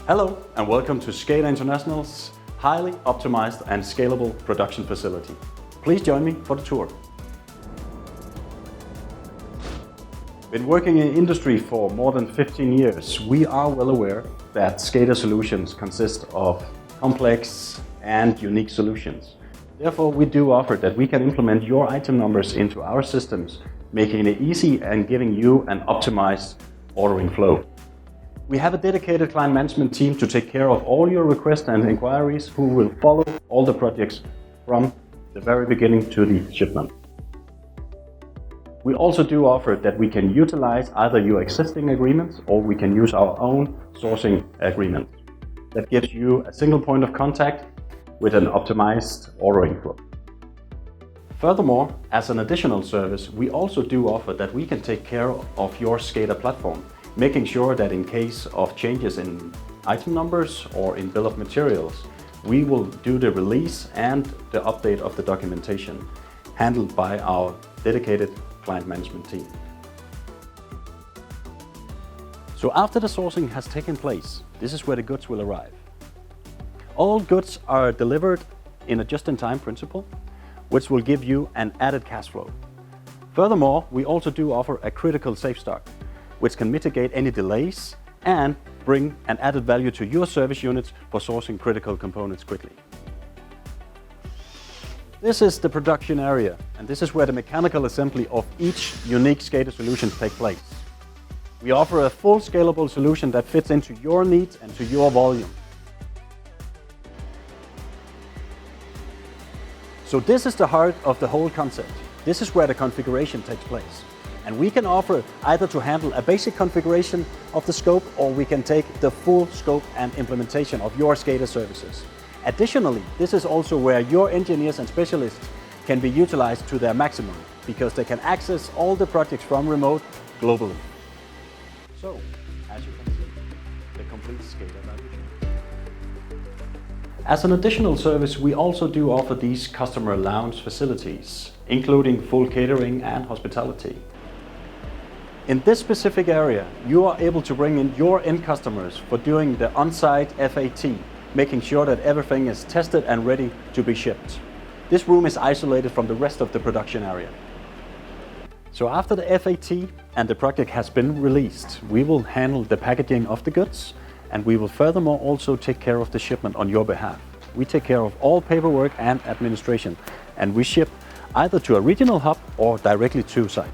Hello and welcome to SCADA International's highly optimized and scalable production facility. Please join me for the tour. Been working in industry for more than 15 years. We are well aware that SCADA solutions consist of complex and unique solutions. Therefore, we do offer that we can implement your item numbers into our systems, making it easy and giving you an optimized ordering flow. We have a dedicated client management team to take care of all your requests and inquiries, who will follow all the projects from the very beginning to the shipment. We also do offer that we can utilize either your existing agreements or we can use our own sourcing agreement. That gives you a single point of contact with an optimized ordering flow. Furthermore, as an additional service, we also do offer that we can take care of your SCADA platform, making sure that in case of changes in item numbers or in bill of materials, we will do the release and the update of the documentation, handled by our dedicated client management team. So after the sourcing has taken place, this is where the goods will arrive. All goods are delivered in a just-in-time principle, which will give you an added cash flow. Furthermore, we also do offer a critical safe stock, which can mitigate any delays and bring an added value to your service units for sourcing critical components quickly. This is the production area, and this is where the mechanical assembly of each unique SCADA solution take place. We offer a full scalable solution that fits into your needs and to your volume. So this is the heart of the whole concept. This is where the configuration takes place. And we can offer either to handle a basic configuration of the scope, or we can take the full scope and implementation of your SCADA services. Additionally, this is also where your engineers and specialists can be utilized to their maximum, because they can access all the projects from remote globally. So, as you can see, the complete SCADA value chain. As an additional service, we also do offer these customer lounge facilities, including full catering and hospitality. In this specific area, you are able to bring in your end customers for doing the on-site FAT, making sure that everything is tested and ready to be shipped. This room is isolated from the rest of the production area. So after the FAT and the project has been released, we will handle the packaging of the goods, and we will furthermore also take care of the shipment on your behalf. We take care of all paperwork and administration, and we ship either to a regional hub or directly to site.